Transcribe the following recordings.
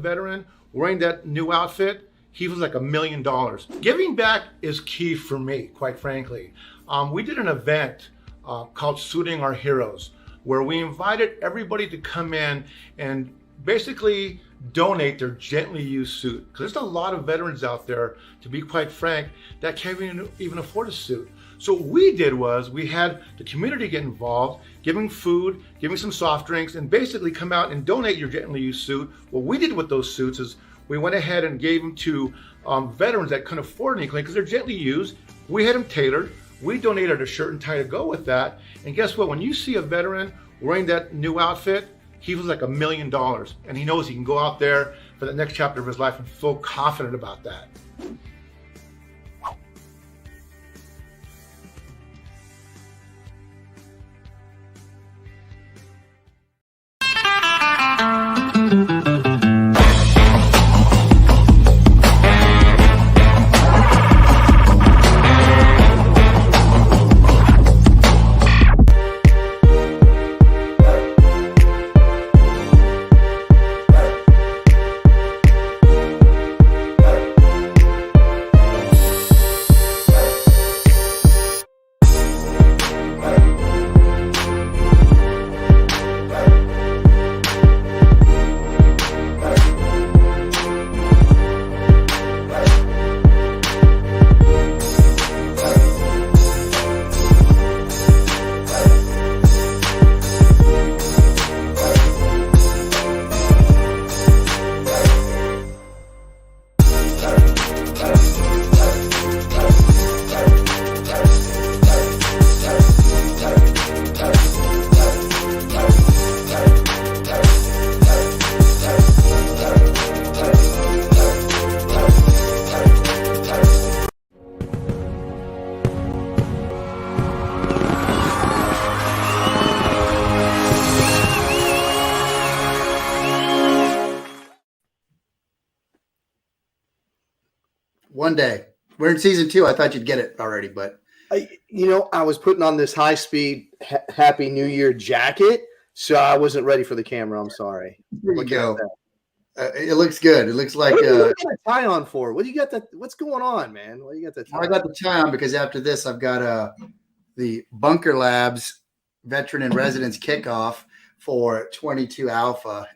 veteran wearing that new outfit, he was like $1 million. Giving back is key for me, quite frankly. We did an event called Suiting Our Heroes, where we invited everybody to come in and basically donate their gently used suit. Because there's a lot of veterans out there, to be quite frank, that can't even afford a suit. So what we did was we had the community get involved, giving food, giving some soft drinks, and basically come out and donate your gently used suit. What we did with those suits is we went ahead and gave them to veterans that couldn't afford anything because they're gently used. We had them tailored. We donated a shirt and tie to go with that. And guess what? When you see a veteran wearing that new outfit, he was like $1 million. And he knows he can go out there for the next chapter of his life and feel confident about that. One day. We're in season 2. I thought you'd get it already, but I was putting on this high-speed Happy New Year jacket, so I wasn't ready for the camera. I'm sorry. there you go. It looks good. It looks like what do you got a tie on for? What do you got that? What's going on, man? What do you got that? I got the tie on because after this, I've got the Bunker Labs Veteran in Residence kickoff for 22 Alpha,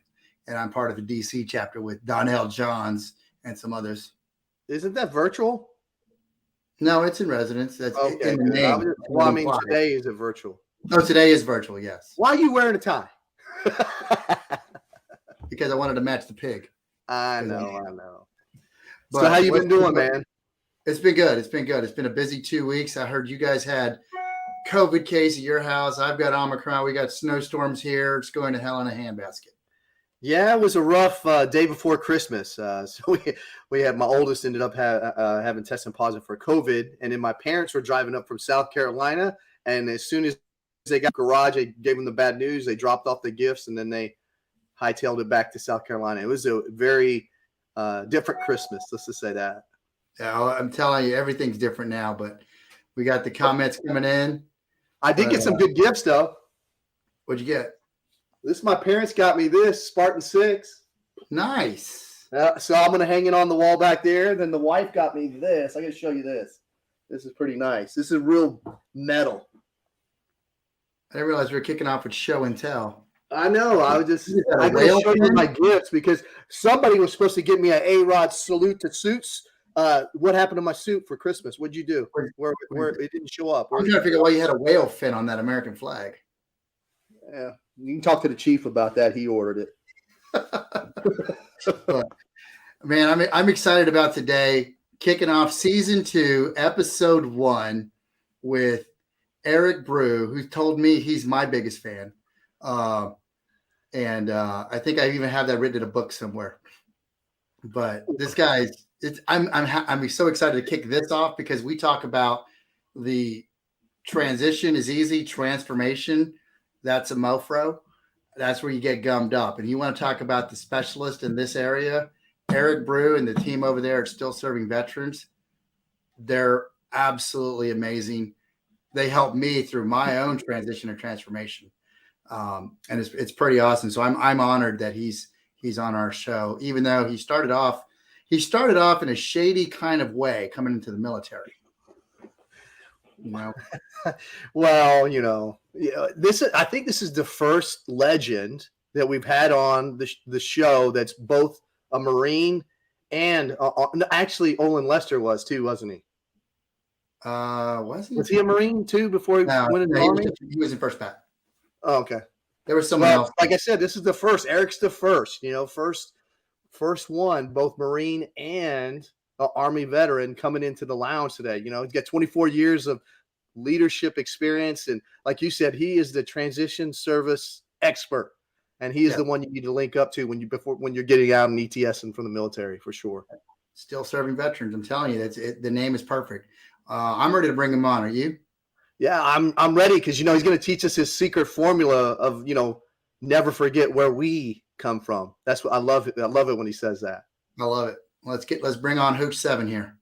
and I'm part of the DC chapter with Donnell Johns and some others. Isn't that virtual? No, it's in residence. That's okay. in the name. Well, I mean, today is it virtual? No, today is virtual, yes. Why are you wearing a tie? Because I wanted to match the pig. I know. But so how you been doing, man? It's been good. It's been a busy 2 weeks. I heard you guys had COVID case at your house. I've got Omicron. We got snowstorms here. It's going to hell in a handbasket. Yeah, it was a rough day before Christmas. So we had my oldest ended up having tested positive for COVID, and then my parents were driving up from South Carolina, and as soon as they got garage, I gave them the bad news. They dropped off the gifts, and then they hightailed it back to South Carolina. It was a very different Christmas. Let's just say that. Yeah, I'm telling you, everything's different now. But we got the comments coming in. I did get some good gifts, though. What'd you get? My parents got me this Spartan 6. Nice. So I'm going to hang it on the wall back there. Then the wife got me this. I'm going to show you this. This is pretty nice. This is real metal. I didn't realize we were kicking off with show and tell. I know. I'm going to show you my gifts because somebody was supposed to give me an A-Rod salute to suits. What happened to my suit for Christmas? What'd you do? Where it didn't show up? I'm trying to figure out why you had a whale fin on that American flag. Yeah. You can talk to the chief about that. He ordered it. Man, I'm excited about today. Kicking off season 2, episode 1 with Eric Brew, who told me he's my biggest fan. And I think I even have that written in a book somewhere. But this guy's I'm so excited to kick this off because we talk about the transition is easy, transformation. That's a mofro. That's where you get gummed up. And you want to talk about the specialist in this area, Eric Brew and the team over there are still serving veterans. They're absolutely amazing. They helped me through my own transition and transformation. And it's pretty awesome. So I'm honored that he's he's on our show, even though he started off in a shady kind of way coming into the military. You know, Well, I think this is the first legend that we've had on the show that's both a Marine and actually Olin Lester was too, wasn't he? Was he? Was he a Marine too before he went into the Army? He was in first bat. Oh, okay. There was someone else. Like I said, this is the first. Eric's the first. First one, both Marine and Army veteran coming into the lounge today. He's got 24 years of leadership experience, and like you said, he is the transition service expert, and he is the one you need to link up to when you're getting out and ETSing from the military for sure. Still serving veterans. I'm telling you, the name is perfect. I'm ready to bring him on. Are you? Yeah, I'm ready because he's going to teach us his secret formula of never forget where we come from. That's what I love. I love it when he says that. I love it. Let's bring on Hooch 7 here.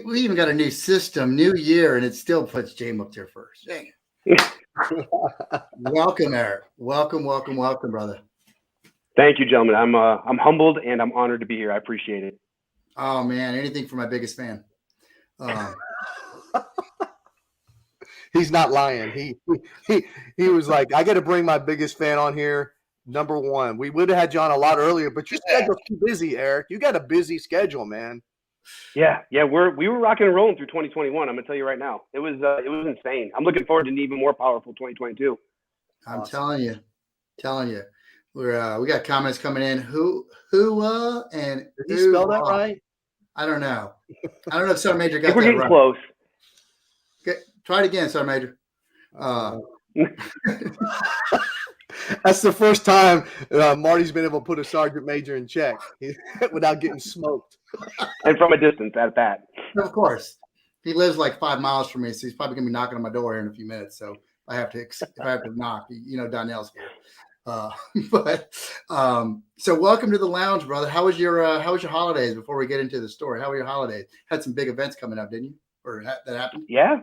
We even got a new system, new year, and it still puts James up there first. Dang it. Welcome, Eric. Welcome, brother. Thank you, gentlemen. I'm humbled and I'm honored to be here. I appreciate it. Oh man, anything for my biggest fan. He's not lying. He was like, I got to bring my biggest fan on here. Number one, we would have had you on a lot earlier, but your schedule's too busy, Eric. You got a busy schedule, man. Yeah. We were rocking and rolling through 2021. I'm gonna tell you right now, it was insane. I'm looking forward to an even more powerful 2022. I'm telling you, we got comments coming in. Who and did he spell that right? I don't know if Sergeant Major got we're that getting right. Close. Okay, try it again, Sergeant Major. That's the first time Marty's been able to put a sergeant major in check without getting smoked. And from a distance at that. Of course. He lives like 5 miles from me, so he's probably going to be knocking on my door here in a few minutes. So if I have to knock, Donnell's here. So welcome to the lounge, brother. How was your holidays before we get into the story? How were your holidays? Had some big events coming up, didn't you? Or that happened? Yeah.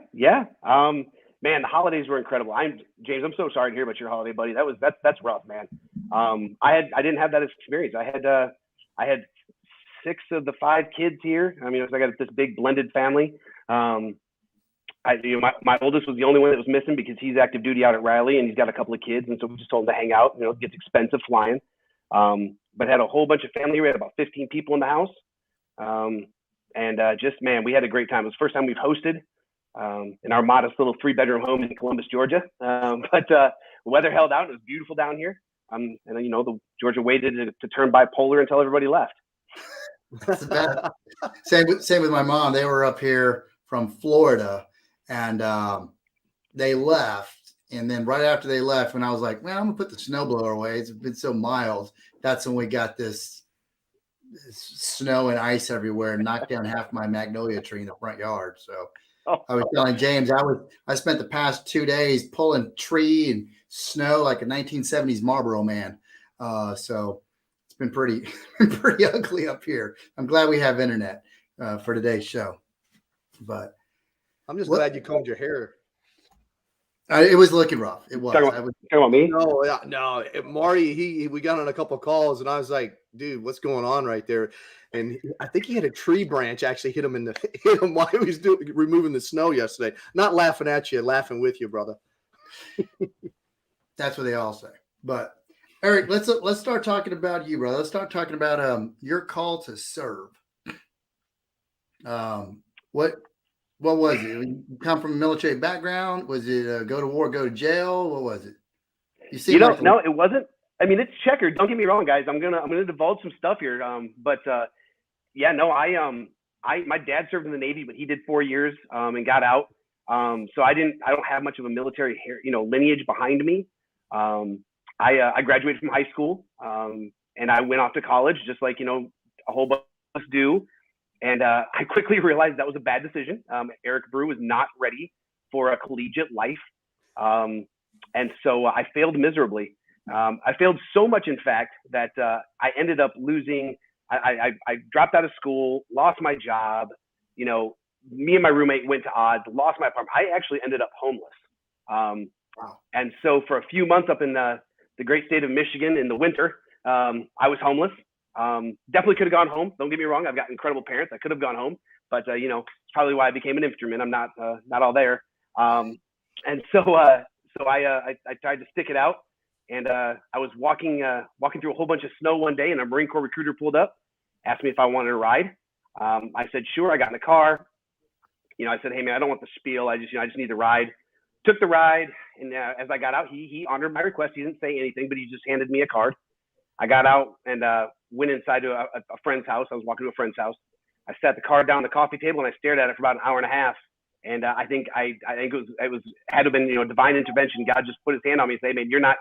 Man, the holidays were incredible. James, I'm so sorry to hear about your holiday, buddy. That's rough, man. I didn't have that experience. I had 6 of the 5 kids here. I mean, I got this big blended family. My oldest was the only one that was missing because he's active duty out at Riley and he's got a couple of kids, and so we just told him to hang out. It gets expensive flying. But had a whole bunch of family. We had about 15 people in the house, man, we had a great time. It was the first time we've hosted. In our modest little 3-bedroom home in Columbus, Georgia. But weather held out. It was beautiful down here. And then, the Georgia waited to turn bipolar until everybody left. That's the best. Same with my mom. They were up here from Florida and they left. And then right after they left, when I was like, well, I'm gonna put the snowblower away. It's been so mild. That's when we got this snow and ice everywhere and knocked down half my magnolia tree in the front yard. So I was telling James, I spent the past 2 days pulling tree and snow like a 1970s Marlboro man. So it's been pretty ugly up here. I'm glad we have internet for today's show. But I'm just glad you combed your hair. It was looking rough. It was. Talking about me? No. Marty, we got on a couple calls, and I was like, dude, what's going on right there? And I think he had a tree branch actually hit him while he was removing the snow yesterday. Not laughing at you, laughing with you, brother. That's what they all say. But Eric, let's start talking about you, brother. Let's start talking about your call to serve. What was it? You come from a military background? Was it go to war, go to jail? What was it? No, it wasn't. I mean, it's checkered. Don't get me wrong, guys. I'm gonna divulge some stuff here. My dad served in the Navy, but he did 4 years and got out. So I don't have much of a military lineage behind me. I graduated from high school and I went off to college, just like a whole bunch of us do. And I quickly realized that was a bad decision. Eric Brew was not ready for a collegiate life. And so I failed miserably. I failed so much, in fact, that I ended up losing. I dropped out of school, lost my job. Me and my roommate went to odds, lost my apartment. I actually ended up homeless. Wow. And so for a few months up in the great state of Michigan in the winter, I was homeless. Definitely could have gone home. Don't get me wrong. I've got incredible parents. I could have gone home, but it's probably why I became an infantryman. I'm not all there. And so I tried to stick it out. And I was walking through a whole bunch of snow one day, and a Marine Corps recruiter pulled up, asked me if I wanted to ride. I said, sure. I got in the car. I said, hey man, I don't want the spiel. I just need to ride. Took the ride, and as I got out, he honored my request. He didn't say anything, but he just handed me a card. I got out and went inside to a friend's house. I was walking to a friend's house. I sat the card down on the coffee table, and I stared at it for about an hour and a half. And I think it was had to have been divine intervention. God just put His hand on me and say, "Man, you're not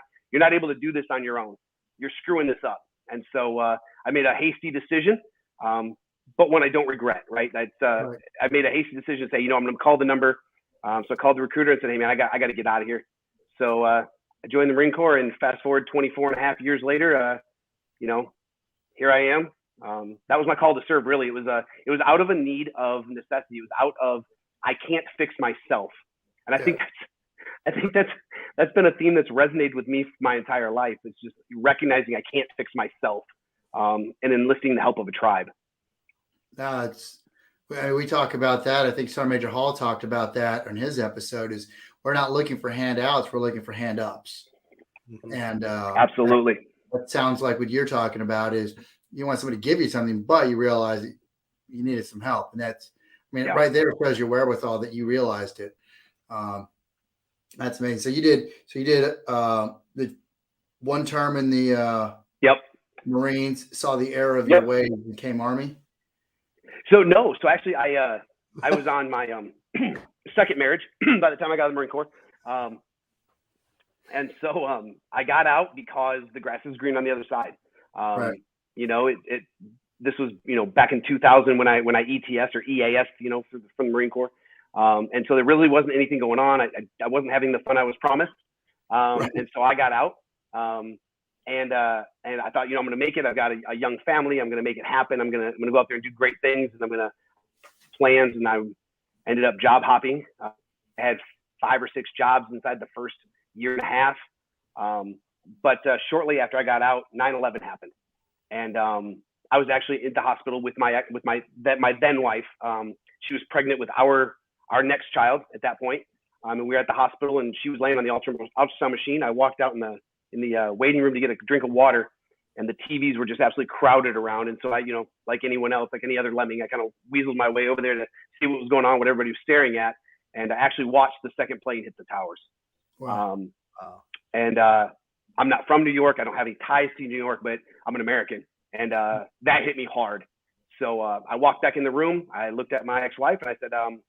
able to do this on your own. You're screwing this up." And so I made a hasty decision, but one I don't regret. Right? Right. I made a hasty decision to say, I'm going to call the number. So I called the recruiter and said, "Hey man, I got to get out of here." So I joined the Marine Corps, and fast forward 24 and a half years later, here I am. That was my call to serve. Really, it was out of a need of necessity. It was out of I can't fix myself, and I think that's been a theme that's resonated with me my entire life. It's just recognizing I can't fix myself, and enlisting the help of a tribe. No, we talk about that. I think Sergeant Major Hall talked about that on his episode. Is we're not looking for handouts, we're looking for hand ups. And absolutely, that sounds like what you're talking about is you want somebody to give you something, but you realize that you needed some help, and that's right there shows your wherewithal that you realized it. That's amazing. So you did the one term in the Marines, saw the error of your way, and became Army. So actually I was on my second marriage by the time I got to the Marine Corps. And so I got out because the grass is green on the other side. Right. This was, back in 2000 when I ETS or EAS, from the Marine Corps. And so there really wasn't anything going on. I wasn't having the fun I was promised. Right. And so I got out. And I thought, I'm going to make it. I've got a young family. I'm going to make it happen. I'm going to go out there and do great things, and I'm going to plans. And I ended up job hopping. I had 5 or 6 jobs inside the first year and a half. But shortly after I got out, 9/11 happened, and I was actually in the hospital with my then wife. She was pregnant with our next child at that point, and we were at the hospital, and she was laying on the ultrasound machine. I walked out in the waiting room to get a drink of water, and the TVs were just absolutely crowded around. And so I, like anyone else, like any other lemming, I kind of weaseled my way over there to see what was going on, what everybody was staring at, and I actually watched the second plane hit the towers. Wow. And I'm not from New York. I don't have any ties to New York, but I'm an American, and that hit me hard. So I walked back in the room. I looked at my ex-wife, and I said, I'm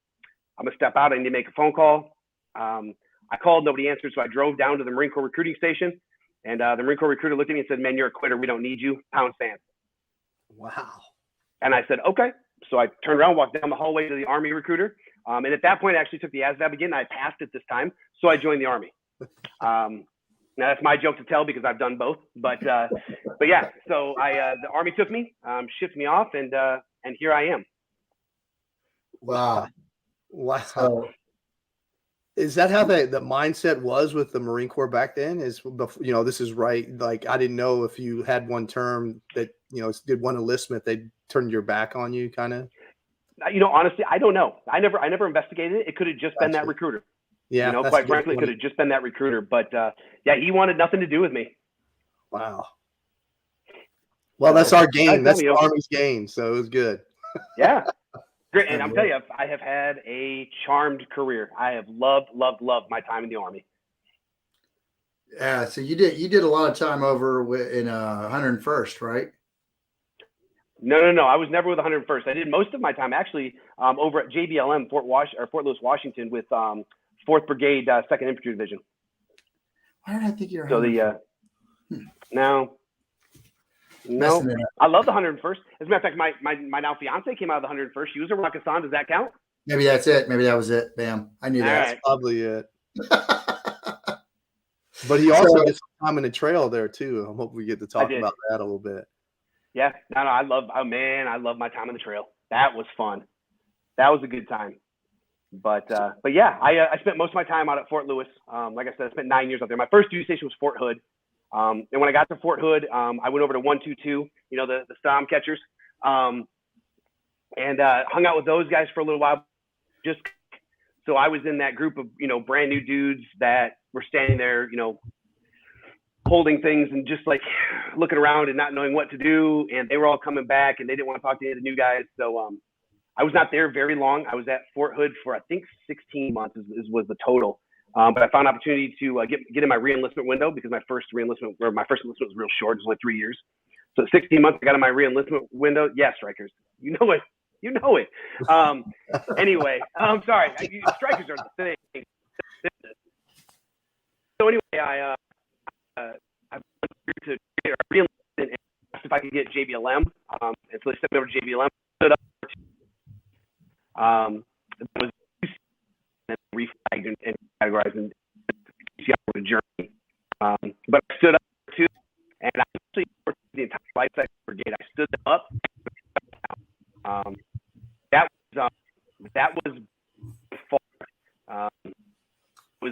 gonna step out. I need to make a phone call. I called, nobody answered, so I drove down to the Marine Corps recruiting station, and the Marine Corps recruiter looked at me and said, "Man, you're a quitter. We don't need you. Pound sand." Wow. And I said, "Okay." So I turned around, walked down the hallway to the Army recruiter, and at that point, I actually took the ASVAB again. I passed it this time, so I joined the Army. Now that's my joke to tell because I've done both, but yeah. So the Army took me, shipped me off, and here I am. Wow. So, is that how the mindset was with the Marine Corps back then? Is this is right? Like, I didn't know if you had one term that did one enlistment, they turned your back on you, kind of. Honestly, I don't know. I never investigated it. It could have just been that recruiter. Yeah, quite frankly, it could have just been that recruiter. But he wanted nothing to do with me. Wow. Well, that's our game. That's the Army's game. So it was good. Yeah. Great. And I'm telling you, I have had a charmed career. I have loved my time in the Army. Yeah. So you did a lot of time over in 101st, right? No. I was never with 101st. I did most of my time actually over at JBLM, Fort Lewis, Washington, with 4th Brigade, 2nd Infantry Division. Why did I think you were? So No, I love the 101st. As a matter of fact, my now fiance came out of the 101st. She was a Rakkasan. Does that count? Maybe that's it. Maybe that was it. Bam. I knew that. That's probably it. But he also gets time in the trail there too. I'm hoping we get to talk about that a little bit. Yeah, no, I love my time on the trail. That was fun. That was a good time. But yeah, I spent most of my time out at Fort Lewis. Like I said, I spent 9 years out there. My first duty station was Fort Hood. And when I got to Fort Hood, I went over to 122, the storm catchers, and hung out with those guys for a little while. Just so I was in that group of, brand new dudes that were standing there, holding things and just like looking around and not knowing what to do. And they were all coming back and they didn't want to talk to any of the new guys. So I was not there very long. I was at Fort Hood for, I think, 16 months was the total. But I found an opportunity to get in my re-enlistment window because my first enlistment was real short. It was only 3 years. So 16 months, I got in my re-enlistment window. Yeah, strikers. You know it. Anyway, I'm sorry. Strikers are the thing. So anyway, I went to re-enlist and asked if I could get JBLM. And so they sent me over to JBLM. Stood up. It was reflagged and categorized and a journey. But I stood up too, and I actually worked the entire life cycle brigade. I stood them up. That was far.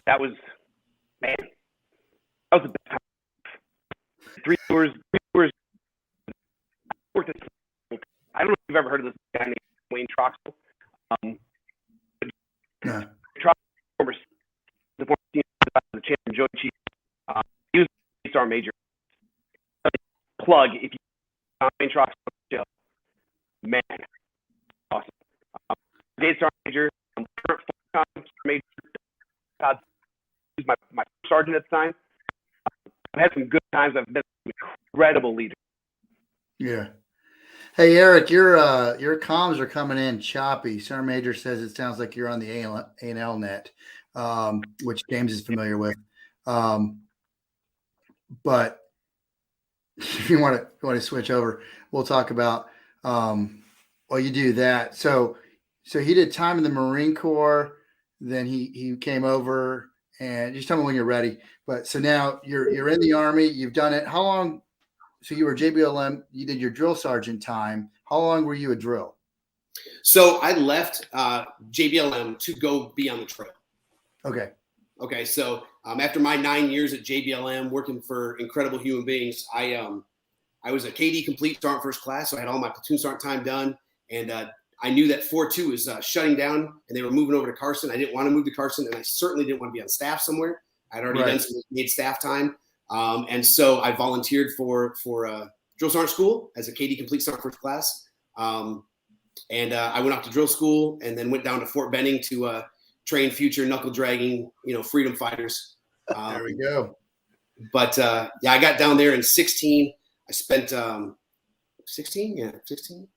That was man. That was the best time. 3 hours. I don't know if you've ever heard of this guy named Wayne Troxel. No. The former team, the champion Joe Chief. He was a star major. Plug if you Wayne Troxel show. Man, awesome. Brigade Star Major, current full-time major. God, he's my sergeant at the time. I've had some good times. I've been an incredible leader. Yeah. Hey, Eric, your comms are coming in choppy. Sergeant Major says it sounds like you're on the A&L net, which James is familiar with. But if you want to switch over, we'll talk about you do that. So he did time in the Marine Corps, then he came over, and just tell me when you're ready. But so now you're in the Army, you've done it. How long? So you were JBLM, you did your drill sergeant time. How long were you a drill? So I left JBLM to go be on the trail. Okay. So after my 9 years at JBLM working for incredible human beings, I was a KD complete sergeant first class. So I had all my platoon sergeant time done. And I knew that 4-2 was shutting down and they were moving over to Carson. I didn't want to move to Carson, and I certainly didn't want to be on staff somewhere. I'd already done some paid staff time. And so I volunteered for drill sergeant school as a KD complete sergeant first class. And I went off to drill school and then went down to Fort Benning to train future knuckle dragging, freedom fighters. There we go. But I got down there in 16. I spent 16. Yeah, 16.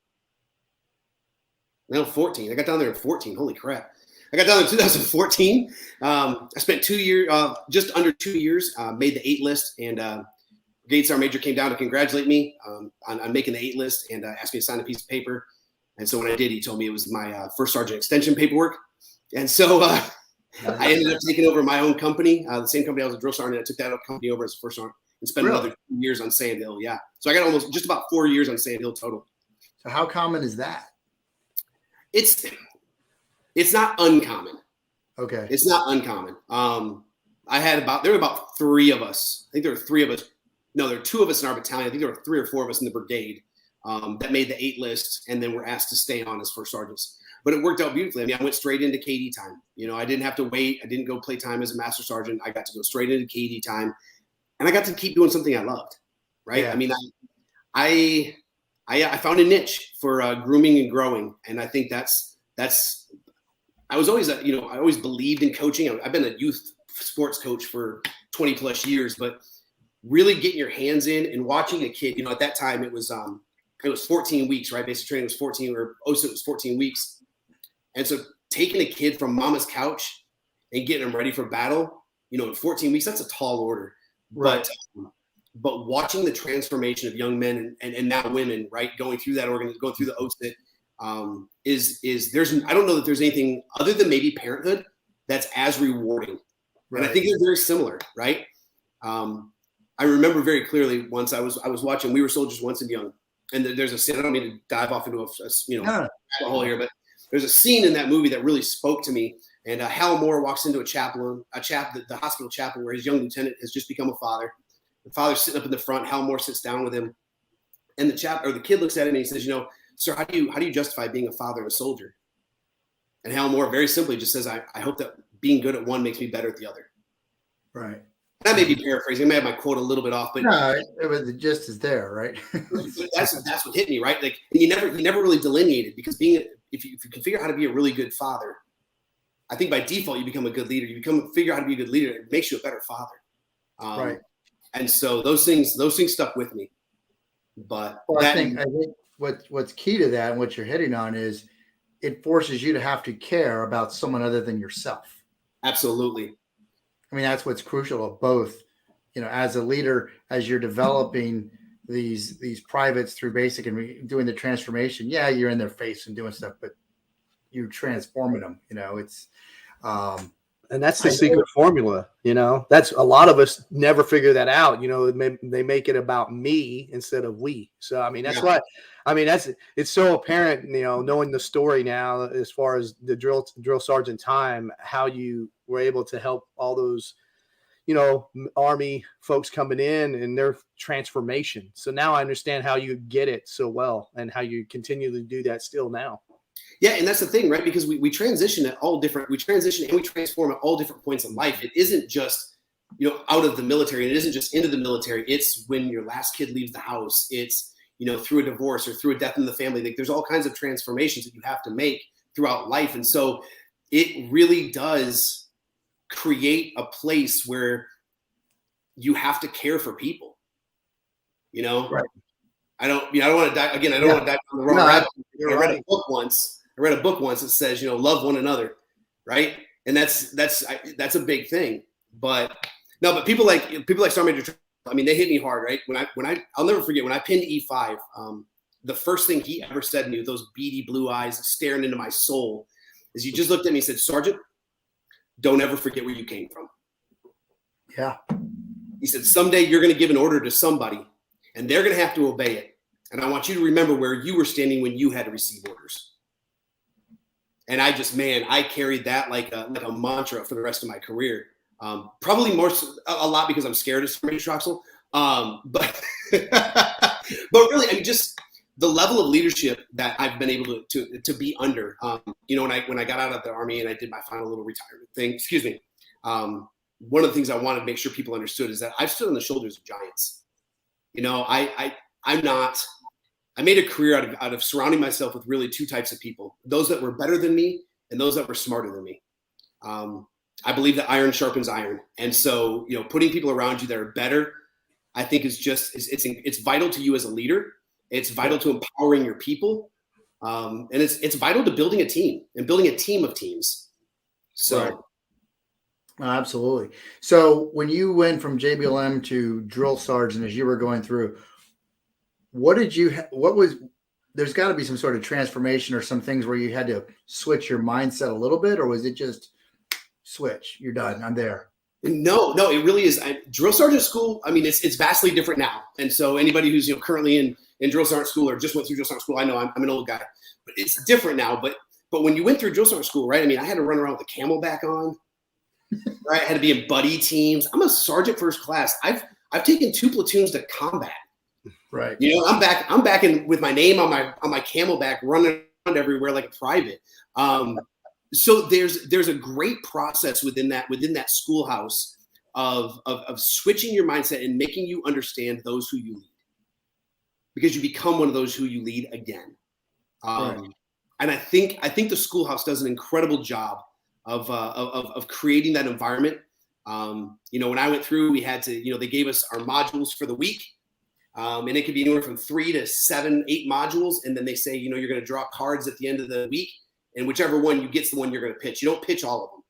No, 14. I got down there in 14. Holy crap. I got down in 2014. I spent 2 years, just under 2 years, made the 8 list, and Brigade Sergeant Major came down to congratulate me on making the 8 list and asked me to sign a piece of paper. And so when I did, he told me it was my first sergeant extension paperwork. And so I ended up taking over my own company, the same company I was a drill sergeant. I took that company over as a first sergeant and spent another 2 years on Sand Hill. Yeah. So I got almost just about 4 years on Sand Hill total. So how common is that? It's not uncommon. Okay. It's not uncommon. There were about 3 of us. I think there were 3 of us. No, there were 2 of us in our battalion. I think there were 3 or 4 of us in the brigade that made the 8 list and then were asked to stay on as first sergeants. But it worked out beautifully. I mean, I went straight into KD time. I didn't have to wait. I didn't go play time as a master sergeant. I got to go straight into KD time, and I got to keep doing something I loved. Right. Yeah. I mean, I found a niche for grooming and growing, and I think that's. I was always I always believed in coaching. I've been a youth sports coach for 20 plus years, but really getting your hands in and watching a kid. At that time it was 14 weeks, right? Basic training was 14, or OSA was 14 weeks, and so taking a kid from mama's couch and getting them ready for battle, in 14 weeks, that's a tall order. Right. But watching the transformation of young men and now women, right, going through that going through the OSIT, I don't know that there's anything other than maybe parenthood that's as rewarding. Right. And I think they're very similar, right? I remember very clearly once I was watching We Were Soldiers Once and Young, and there's a scene. I don't mean to dive off into a hole here, but there's a scene in that movie that really spoke to me. And Hal Moore walks into the hospital chapel where his young lieutenant has just become a father. The father's sitting up in the front. Hal Moore sits down with him, and the kid looks at him and he says, "Sir, how do you justify being a father and a soldier?" And Hal Moore very simply just says, I hope that being good at one makes me better at the other. Right. That may be paraphrasing. I may have my quote a little bit off, but no, it was just as there, right? that's what hit me, right? Like he never really delineated, because if you can figure out how to be a really good father, I think by default you become a good leader. You figure out how to be a good leader. It makes you a better father. Right. And so those things stuck with me. But I think what's key to that and what you're hitting on is it forces you to have to care about someone other than yourself. Absolutely. I mean, that's what's crucial of both, as a leader, as you're developing these privates through basic and doing the transformation. Yeah, you're in their face and doing stuff, but you're transforming them. It's and that's the secret formula. That's a lot of us never figure that out. They make it about me instead of we. So I mean, that's why. I mean, it's so apparent. Knowing the story now, as far as the drill sergeant time, how you were able to help all those, Army folks coming in and their transformation. So now I understand how you get it so well and how you continue to do that still now. Yeah, and that's the thing, right? Because we transition and we transform at all different points in life. It isn't just, out of the military, and it isn't just into the military. It's when your last kid leaves the house. It's, through a divorce or through a death in the family. Like, there's all kinds of transformations that you have to make throughout life. And so it really does create a place where you have to care for people, Right. I don't want to dive again. I don't want to dive on the wrong rabbit. I read a book once that says, love one another, right? And that's a big thing. But people like Sergeant Major, I mean, they hit me hard, right? I'll never forget when I pinned E5. The first thing he ever said to me with those beady blue eyes staring into my soul is he just looked at me and said, "Sergeant, don't ever forget where you came from." Yeah. He said, "Someday you're going to give an order to somebody, and they're going to have to obey it. And I want you to remember where you were standing when you had to receive orders." And I carried that like a mantra for the rest of my career. Probably a lot because I'm scared of Sergeant Troxel. But really, I mean, just the level of leadership that I've been able to be under. When I got out of the Army and I did my final little retirement thing, one of the things I wanted to make sure people understood is that I've stood on the shoulders of giants. I made a career out of surrounding myself with really two types of people: those that were better than me and those that were smarter than me. I believe that iron sharpens iron. And so, putting people around you that are better, I think it's vital to you as a leader. It's vital to empowering your people. And it's vital to building a team and building a team of teams. So. Right. Absolutely. So when you went from JBLM to drill sergeant, as you were going through, there's got to be some sort of transformation or some things where you had to switch your mindset a little bit, or was it just switch, you're done, I'm there? No, it really is. Drill sergeant school, I mean, it's vastly different now. And so anybody who's currently in drill sergeant school or just went through drill sergeant school, I know I'm an old guy, but it's different now. But when you went through drill sergeant school, right? I mean, I had to run around with a camelback on. Right, I had to be in buddy teams. I'm a sergeant first class. I've taken 2 platoons to combat. Right. I'm back in with my name on my camelback, running around everywhere like a private. So there's a great process within that schoolhouse of switching your mindset and making you understand those who you lead, because you become one of those who you lead again. Right. And I think the schoolhouse does an incredible job of creating that environment. When I went through, we had to, they gave us our modules for the week. And it could be anywhere from 3 to 7, 8 modules. And then they say, you're going to draw cards at the end of the week, and whichever one you get's the one you're going to pitch. You don't pitch all of them.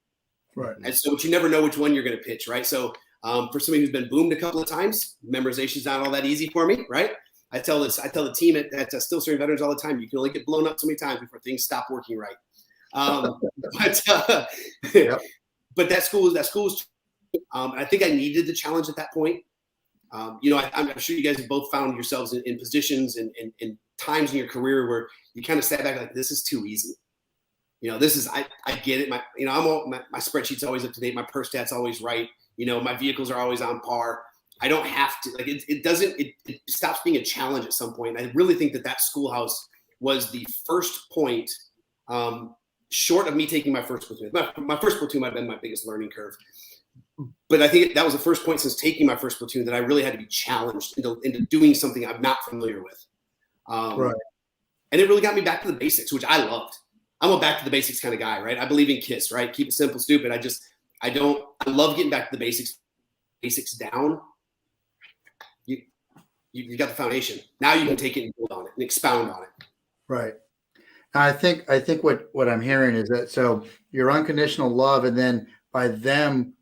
Right. And so, but you never know which one you're going to pitch. Right. So for somebody who's been boomed a couple of times, memorization is not all that easy for me. Right. I tell the team at Still Serving Veterans all the time, you can only get blown up so many times before things stop working right. But that school was, I think I needed the challenge at that point. I'm sure you guys have both found yourselves in positions and times in your career where you kind of step back like, this is too easy. I get it. My spreadsheet's always up to date. My per stat's always right. My vehicles are always on par. I don't have to, like, it stops being a challenge at some point. I really think that schoolhouse was the first point, short of me taking my first platoon. My first platoon might have been my biggest learning curve. But I think that was the first point since taking my first platoon that I really had to be challenged into doing something I'm not familiar with. Right. And it really got me back to the basics, which I loved. I'm a back to the basics kind of guy, right? I believe in KISS, right? Keep it simple, stupid. I love getting back to the basics down. You got the foundation. Now you can take it and build on it and expound on it. Right. I think what I'm hearing is that, so your unconditional love, and then by them,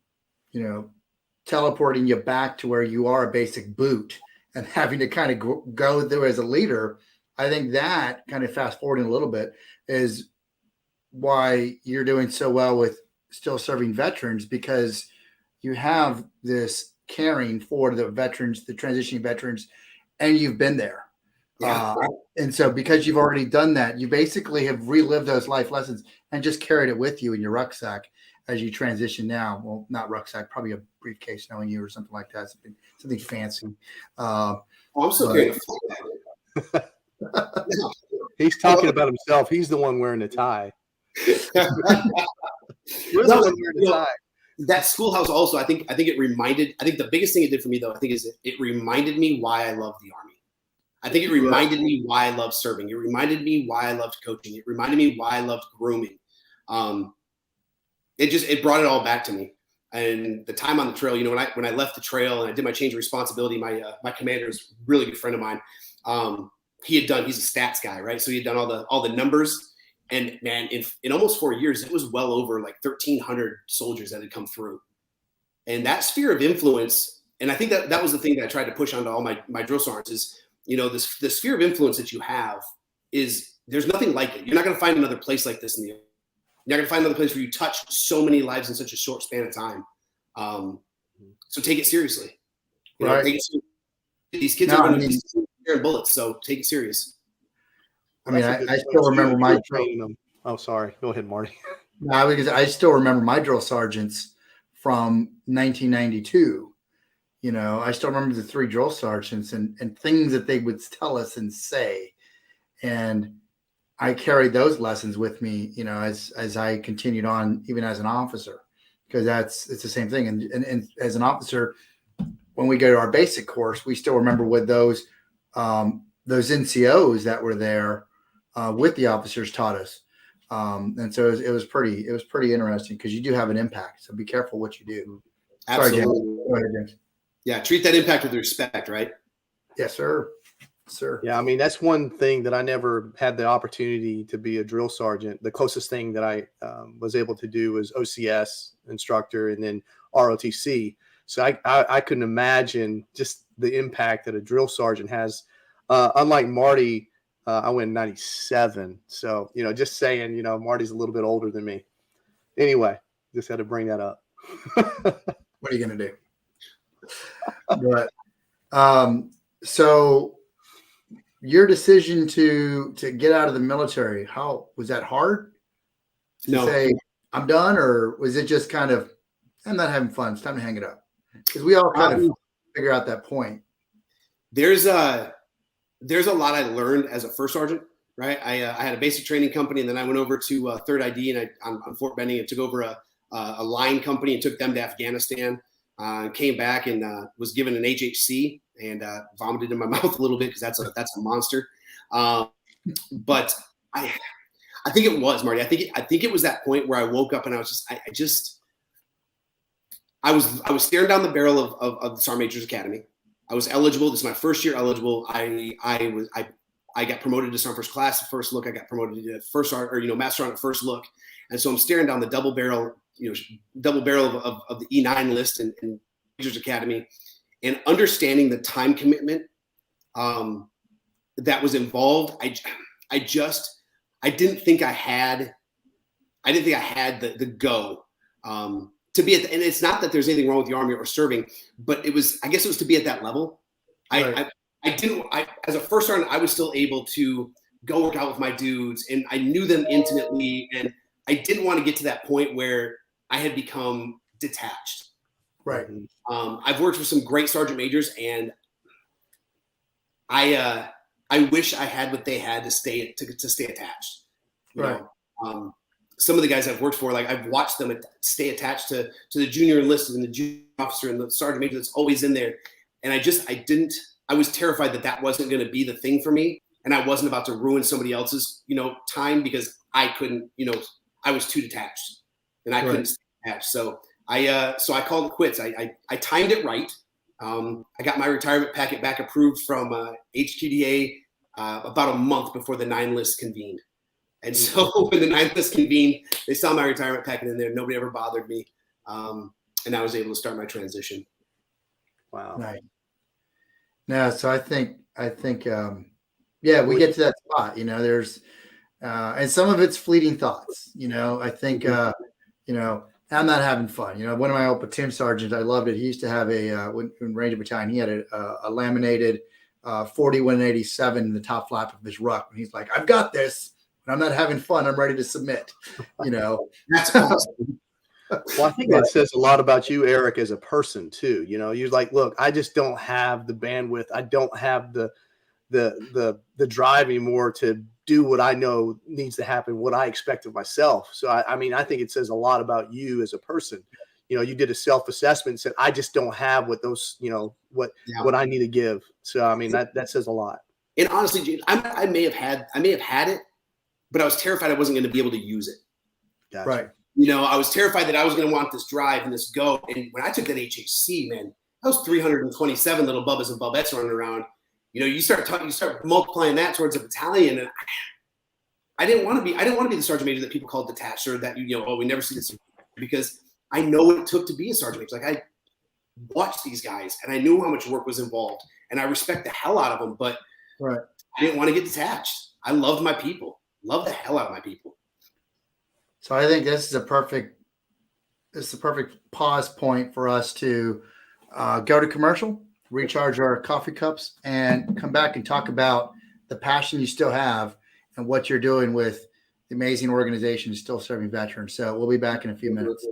teleporting you back to where you are a basic boot and having to kind of go there as a leader. I think that, kind of fast forwarding a little bit, is why you're doing so well with still serving veterans, because you have this caring for the veterans, the transitioning veterans, and you've been there. Yeah. And so because you've already done that, you basically have relived those life lessons and just carried it with you in your rucksack as you transition now. Well, not rucksack, probably a briefcase knowing you or something like that. Something fancy. I'm still carrying He's talking about himself. He's the one wearing the tie. You're the one wearing the tie. That schoolhouse also, I think the biggest thing it did for me, though, I think, is it reminded me why I love the Army. I think it reminded me why I love serving. It reminded me why I loved coaching. It reminded me why I loved grooming. It brought it all back to me. And the time on the trail, when I left the trail and I did my change of responsibility, my commander is a really good friend of mine. He's a stats guy, right? So he had done all the numbers. And man, in almost 4 years, it was well over like 1,300 soldiers that had come through. And that sphere of influence, and I think that was the thing that I tried to push onto all my drill sergeants is, the sphere of influence that you have there's nothing like it. You're not going to find another place like this in the You're not going to find another place where you touch so many lives in such a short span of time. So take it seriously. Right. Take it seriously. These kids are going to be carrying bullets, so take it serious. I mean, I still remember my drill. Oh, sorry. Go ahead, Marty. No, because I still remember my drill sergeants from 1992. I still remember the 3 drill sergeants and things that they would tell us and say. And I carried those lessons with me, as I continued on, even as an officer, because it's the same thing. And as an officer, when we go to our basic course, we still remember what those NCOs that were there with the officers taught us. And so it was pretty interesting, because you do have an impact. So be careful what you do. Absolutely. Sorry, James. Go ahead, James. Yeah. Treat that impact with respect, right? Yes, sir. Sir. Yeah, I mean, that's one thing that I never had the opportunity to be a drill sergeant. The closest thing that I was able to do was OCS instructor and then ROTC. So I couldn't imagine just the impact that a drill sergeant has. Unlike Marty, I went in 97. So, just saying, Marty's a little bit older than me. Anyway, just had to bring that up. What are you going to do? But so your decision to get out of the military, how was that hard? To say I'm done, or was it just kind of, I'm not having fun, it's time to hang it up? Because we all kind of figure out that point. There's a lot I learned as a first sergeant, right? I had a basic training company, and then I went over to 3rd ID and on Fort Benning, and took over a line company and took them to Afghanistan. Came back and was given an HHC and vomited in my mouth a little bit, because that's a monster. But I think it was, Marty. I think it was that point where I woke up and I was I was staring down the barrel of the Sergeant Major's Academy. I was eligible. This is my first year eligible. I got promoted to Sergeant First Class at first look. I got promoted to First Sergeant, Master Sergeant at first look. And so I'm staring down the double barrel of the E9 list and Major's Academy, and understanding the time commitment that was involved. I didn't think I had the go to be and it's not that there's anything wrong with the Army or serving, but I guess it was to be at that level. Right. As a first sergeant, I was still able to go work out with my dudes, and I knew them intimately, and I didn't want to get to that point where I had become detached. Right. I've worked with some great sergeant majors, and I wish I had what they had to stay attached. Right. Some of the guys I've worked for, like I've watched them stay attached to the junior enlisted and the junior officer and the sergeant major that's always in there. And I was terrified that wasn't going to be the thing for me. And I wasn't about to ruin somebody else's, time because I couldn't, I was too detached and I couldn't stay attached. So I called it quits. I timed it right. I got my retirement packet back approved from HQDA about a month before the 9 list convened. And so when the 9 list convened, they saw my retirement packet in there. Nobody ever bothered me. And I was able to start my transition. Wow. Right. No, so I think, we get to that spot, there's, and some of it's fleeting thoughts, I think, I'm not having fun. One of my old platoon sergeants, I loved it. He used to have when Ranger Battalion, he had a laminated 4187 in the top flap of his ruck. And he's like, I've got this. When I'm not having fun, I'm ready to submit, That's awesome. Well, I think that says a lot about you, Eric, as a person too. You're like, look, I just don't have the bandwidth. I don't have the drive anymore to do what I know needs to happen, what I expect of myself. So, I think it says a lot about you as a person. You did a self-assessment and said, I just don't have what those, what I need to give. So, that says a lot. And honestly, James, I may have had it, but I was terrified I wasn't going to be able to use it. Gotcha. Right. I was terrified that I was going to want this drive and this go. And when I took that HHC, man, I was 327 little bubbas and bubettes running around. You start multiplying that towards a battalion, and I didn't want to be the sergeant major that people call detached, or that we never see this, because I know what it took to be a sergeant major. Like I watched these guys, and I knew how much work was involved, and I respect the hell out of them. But right. I didn't want to get detached. I loved my people, loved the hell out of my people. So I think this is the perfect pause point for us to go to commercial, recharge our coffee cups, and come back and talk about the passion you still have and what you're doing with the amazing organization Still Serving Veterans. So we'll be back in a few minutes.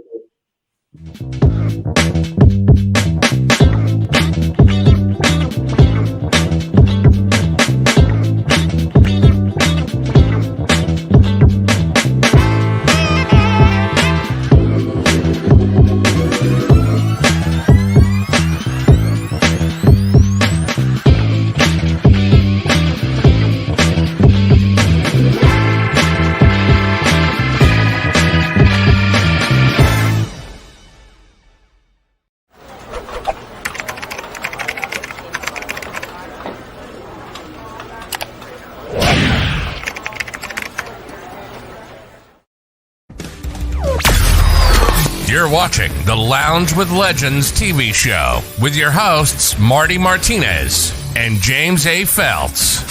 You're watching the Lounge with Legends TV show with your hosts, Marty Martinez and James A. Feltz.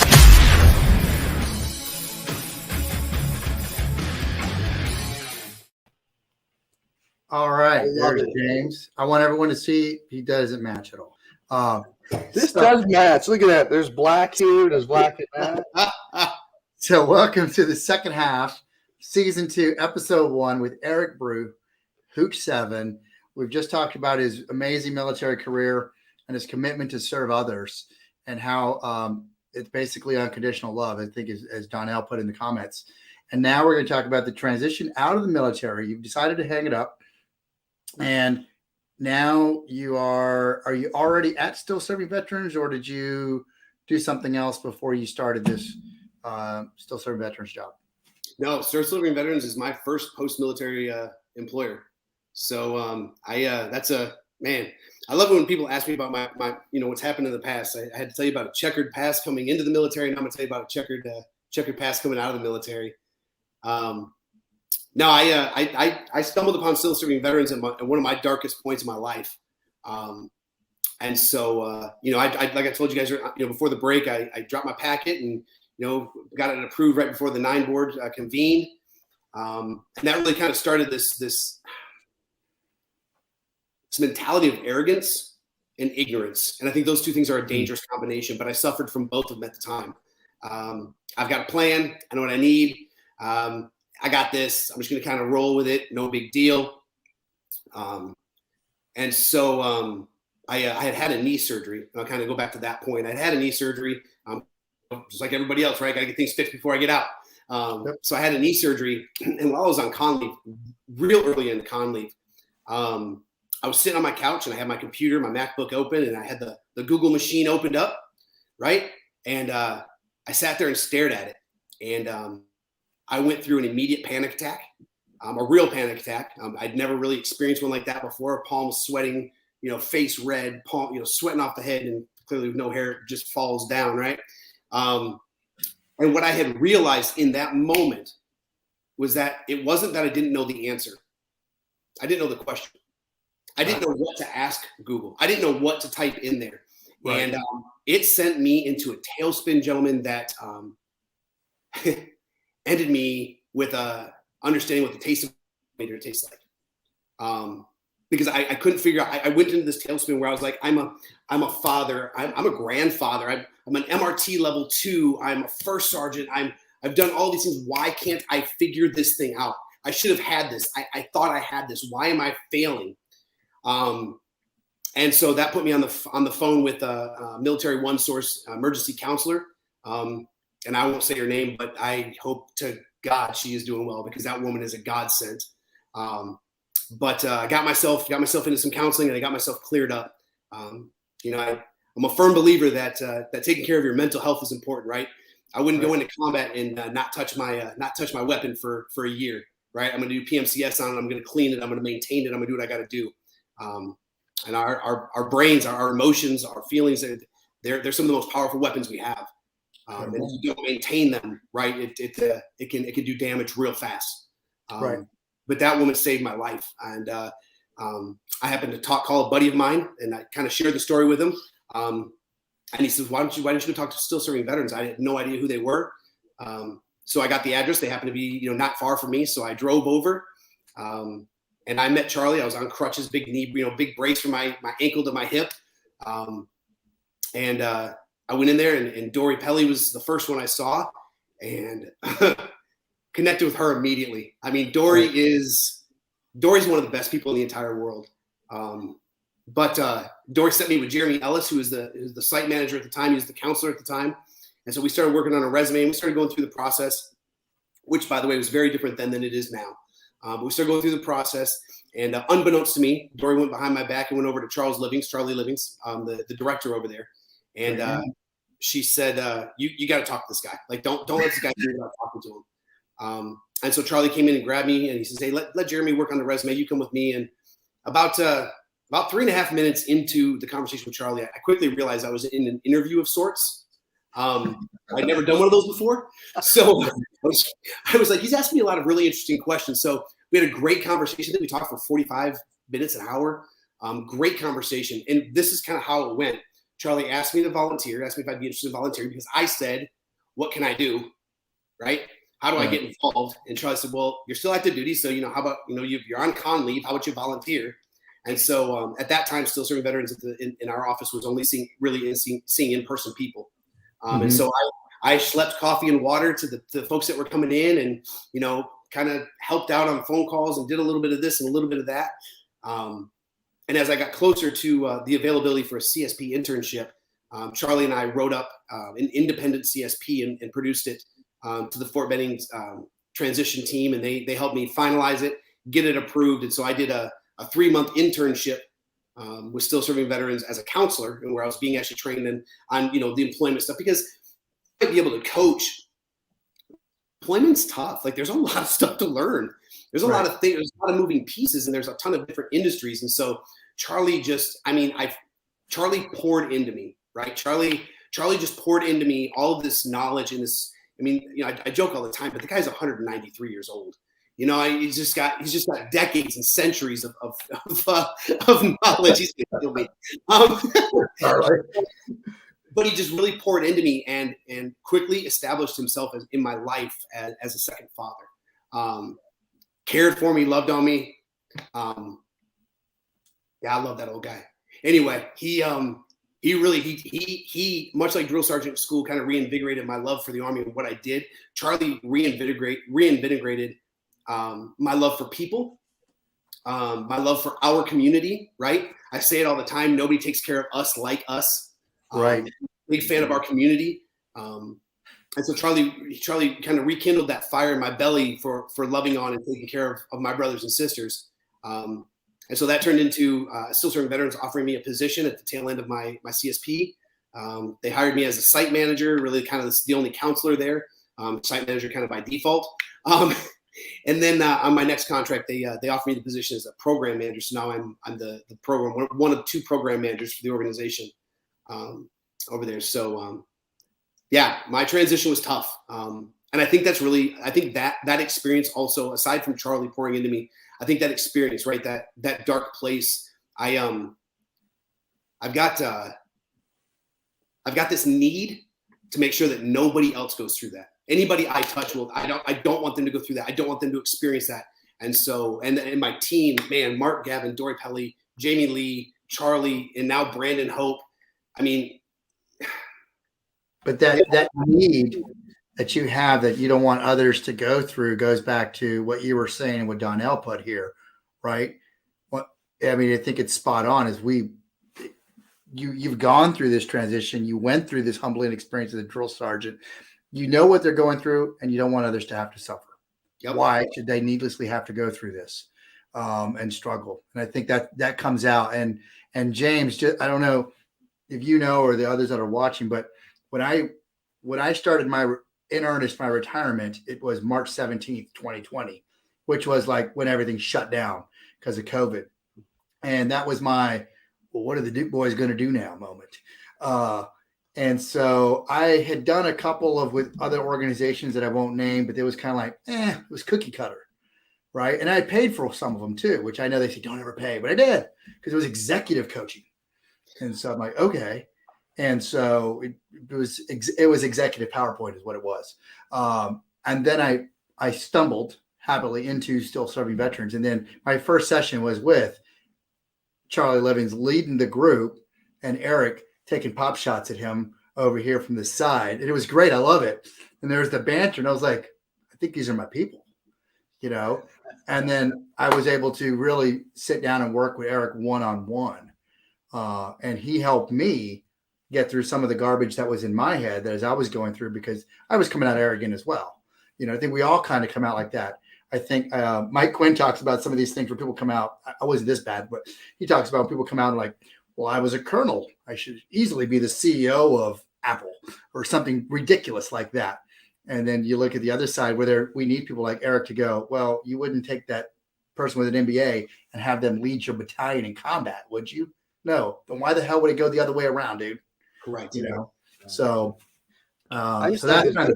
All right, there's James. I want everyone to see he doesn't match at all. This does match. Look at that. There's black here. There's black in that. So welcome to the second half, season 2, episode 1 with Eric Brew, Hooch 7. We've just talked about his amazing military career and his commitment to serve others, and how it's basically unconditional love, I think, as Donnell put in the comments. And now we're going to talk about the transition out of the military. You've decided to hang it up, and now are you already at Still Serving Veterans, or did you do something else before you started this Still Serving Veterans job? No, Still Serving Veterans is my first post-military employer. So that's man, I love it when people ask me about my what's happened in the past. I had to tell you about a checkered past coming into the military, and I'm going to tell you about a checkered past coming out of the military. No, I stumbled upon Still Serving Veterans at one of my darkest points in my life. And so, I like I told you guys, before the break, I dropped my packet and, got it approved right before the 9 board convened. And that really kind of started this mentality of arrogance and ignorance. And I think those two things are a dangerous combination, but I suffered from both of them at the time. I've got a plan. I know what I need. I got this. I'm just going to kind of roll with it. No big deal. And so I had a knee surgery. I'll kind of go back to that point. I'd had a knee surgery, just like everybody else, right? I got to get things fixed before I get out. So I had a knee surgery, and while I was on con leave, real early in the con leave, I was sitting on my couch and I had my computer, my MacBook open, and I had the Google machine opened up, right? And I sat there and stared at it. And I went through an immediate panic attack, a real panic attack. I'd never really experienced one like that before. Palms sweating, face red, palm, sweating off the head, and clearly with no hair, it just falls down, right? And what I had realized in that moment was that it wasn't that I didn't know the answer. I didn't know the question. I didn't know what to ask Google. I didn't know what to type in there. Right. And it sent me into a tailspin, gentlemen, that ended me with understanding what the taste of later tastes like. Because I couldn't figure out, I went into this tailspin where I was like, I'm a father, I'm a grandfather, I'm an MRT level 2, I'm a first sergeant, I've done all these things. Why can't I figure this thing out? I should have had this. I thought I had this. Why am I failing? And so that put me on the phone with a military one source emergency counselor. And I won't say her name, but I hope to God she is doing well, because that woman is a godsend. But I got myself into some counseling, and I got myself cleared up. I'm a firm believer that taking care of your mental health is important, right? I wouldn't go into combat and not touch my weapon for a year, right? I'm going to do PMCS on it. I'm going to clean it. I'm going to maintain it. I'm going to do what I got to do. And our brains, our emotions, our feelings, they're some of the most powerful weapons we have. And if you don't maintain them, right, it can do damage real fast. Right. But that woman saved my life, and I happened to call a buddy of mine, and I kind of shared the story with him. And he says, "Why don't you go talk to still serving veterans?" I had no idea who they were. So I got the address. They happened to be not far from me, so I drove over. And I met Charlie. I was on crutches, big knee, big brace from my ankle to my hip. And I went in there, and Dory Pelly was the first one I saw, and connected with her immediately. I mean, Dory's one of the best people in the entire world. But Dory sent me with Jeremy Ellis, who was the site manager at the time. He was the counselor at the time. And so we started working on a resume, and we started going through the process, which, by the way, was very different then than it is now. But we started going through the process, and unbeknownst to me, Dory went behind my back and went over to Charlie Livings, the director over there. And she said, you got to talk to this guy. Like, don't let this guy do without talking to him. And so Charlie came in and grabbed me, and he says, "Hey, let Jeremy work on the resume. You come with me." And about 3.5 minutes into the conversation with Charlie, I quickly realized I was in an interview of sorts. I'd never done one of those before. So I was like, he's asking me a lot of really interesting questions. So we had a great conversation. I think we talked for 45 minutes, an hour. Great conversation. And this is kind of how it went. Charlie asked me to volunteer, asked me if I'd be interested in volunteering, because I said, "What can I do?" Right? How do I get involved? And Charlie said, "Well, you're still active duty. So, how about, you're on con leave. How about you volunteer?" And so at that time, still serving veterans in our office was only seeing in-person people. And so I schlepped coffee and water to the folks that were coming in, and, kind of helped out on phone calls and did a little bit of this and a little bit of that. And as I got closer to the availability for a CSP internship, Charlie and I wrote up an independent CSP and produced it to the Fort Benning transition team, and they helped me finalize it, get it approved. And so I did a 3-month internship with still serving veterans as a counselor, and where I was being actually trained on the employment stuff, because I'd be able to coach. Employment's tough. Like, there's a lot of stuff to learn. There's a lot of things. There's a lot of moving pieces, and there's a ton of different industries. And so Charlie Charlie poured into me, right? Charlie just poured into me all of this knowledge and this. I mean, I joke all the time, but the guy's 193 years old. He's just got decades and centuries of knowledge. He's gonna kill me. But he just really poured into me and quickly established himself in my life as a second father. Cared for me, loved on me. Yeah, I love that old guy. Anyway, he much like drill sergeant school kind of reinvigorated my love for the Army and what I did. Charlie reinvigorated my love for people, my love for our community, right? I say it all the time. Nobody takes care of us like us. Right. Big fan of our community. And so Charlie kind of rekindled that fire in my belly for loving on and taking care of my brothers and sisters. And so that turned into still serving veterans offering me a position at the tail end of my CSP. They hired me as a site manager, really kind of the only counselor there, site manager kind of by default. And then on my next contract, they offered me the position as a program manager. So now I'm the program, one of two program managers for the organization over there. So yeah, my transition was tough. And I think that's really, I think that experience also, aside from Charlie pouring into me, I think that experience, right, that dark place, I've got this need to make sure that nobody else goes through that. Anybody I touch I don't want them to go through that. I don't want them to experience that. And so, and my team, man, Mark, Gavin, Dory Pelly, Jamie Lee, Charlie, and now Brandon Hope. I mean, but that need that you have that you don't want others to go through goes back to what you were saying and what Donnell put here, right? What I mean, I think it's spot on. Is you've gone through this transition, you went through this humbling experience as a drill sergeant. You know what they're going through, and you don't want others to have to suffer. Yep. Why should they needlessly have to go through this and struggle? And I think that comes out. And James, I don't know if you know or the others that are watching, but when I started in earnest my retirement, it was March 17th, 2020, which was like when everything shut down because of COVID. And that was my, well, what are the Duke boys going to do now moment. And so I had done a couple with other organizations that I won't name, but it was kind of like, it was cookie cutter. Right. And I paid for some of them too, which I know they say don't ever pay, but I did because it was executive coaching. And so I'm like, okay. And so it was executive PowerPoint is what it was. And then I stumbled happily into still serving veterans. And then my first session was with Charlie Livings leading the group and Eric taking pop shots at him over here from the side. And it was great. I love it. And there was the banter. And I was like, I think these are my people, you know? And then I was able to really sit down and work with Eric one-on-one. And he helped me get through some of the garbage that was in my head that as I was going through, because I was coming out arrogant as well. You know, I think we all kind of come out like that. I think Mike Quinn talks about some of these things where people come out. I wasn't this bad, but he talks about when people come out and like, well, I was a colonel. I should easily be the CEO of Apple or something ridiculous like that. And then you look at the other side where we need people like Eric to go, well, you wouldn't take that person with an MBA and have them lead your battalion in combat, would you? No. Then why the hell would it go the other way around, dude? Correct. You know? So I just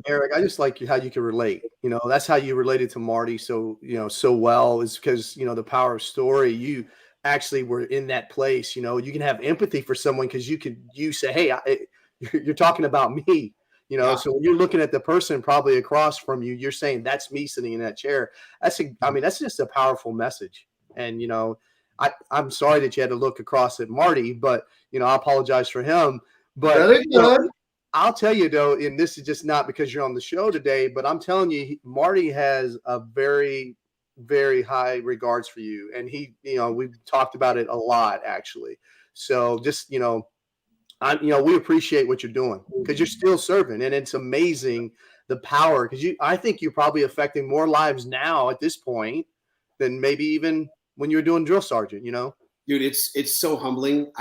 Eric, I just like how you can relate. You know, that's how you related to Marty so well, is because, you know, the power of story. You actually were in that place. You know, you can have empathy for someone because you say, hey, you're talking about me. You know, so when you're looking at the person probably across from you, you're saying that's me sitting in that chair. That's just a powerful message. And, you know, I'm sorry that you had to look across at Marty, but, you know, I apologize for him. But you know, I'll tell you, though, and this is just not because you're on the show today, but I'm telling you, Marty has a very, very high regards for you. And we've talked about it a lot, actually. So just, you know, we appreciate what you're doing because you're still serving, and it's amazing the power. Because I think you're probably affecting more lives now at this point than maybe even when you were doing drill sergeant. You know, dude, it's so humbling.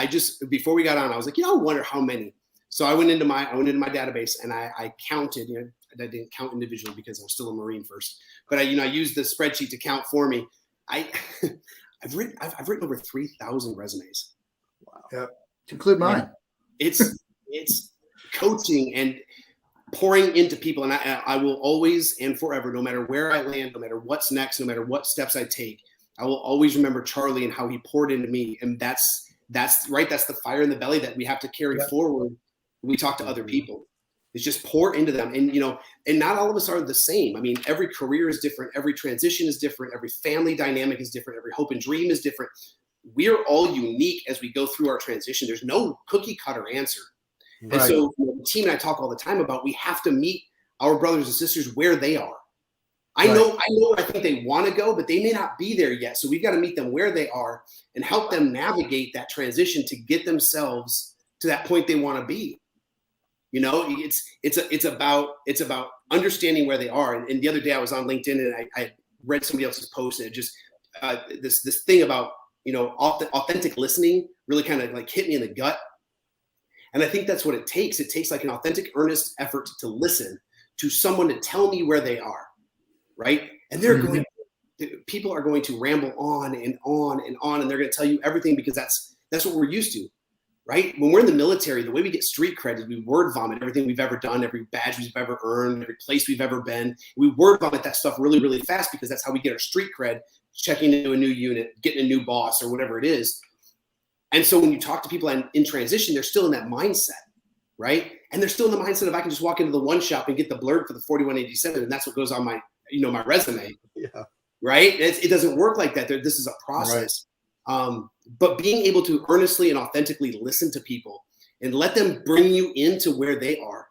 Before we got on, I was like, I wonder how many. So I went into my database and I counted. You know, I didn't count individually because I was still a Marine first, but I used the spreadsheet to count for me. I've written over 3,000 resumes. Wow. Yeah, to include mine. It's coaching and pouring into people. And I will always and forever, no matter where I land, no matter what's next, no matter what steps I take, I will always remember Charlie and how he poured into me. And that's right. That's the fire in the belly that we have to carry forward when we talk to other people. It's just pour into them. And, you know, and not all of us are the same. I mean, every career is different. Every transition is different. Every family dynamic is different. Every hope and dream is different. we're all unique as we go through our transition. There's no cookie cutter answer. Right. And so the team and I talk all the time about, we have to meet our brothers and sisters where they are. I know I think they want to go, but they may not be there yet. So we've got to meet them where they are and help them navigate that transition to get themselves to that point they want to be. You know, it's about understanding where they are. And the other day I was on LinkedIn and I read somebody else's post, and it just this thing about, you know, authentic listening really kind of like hit me in the gut. And I think that's what it takes. It takes like an authentic, earnest effort to listen to someone to tell me where they are. Right. And people are going to ramble on and on and on, and they're going to tell you everything because that's what we're used to. Right. When we're in the military, the way we get street cred is we word vomit everything we've ever done, every badge we've ever earned, every place we've ever been. We word vomit that stuff really, really fast because that's how we get our street cred, checking into a new unit, getting a new boss or whatever it is. And so when you talk to people in transition, they're still in that mindset. Right. And they're still in the mindset of, I can just walk into the one shop and get the blurb for the 4187. And that's what goes on my resume. Yeah. Right. It doesn't work like that. This is a process. Right. But being able to earnestly and authentically listen to people and let them bring you into where they are.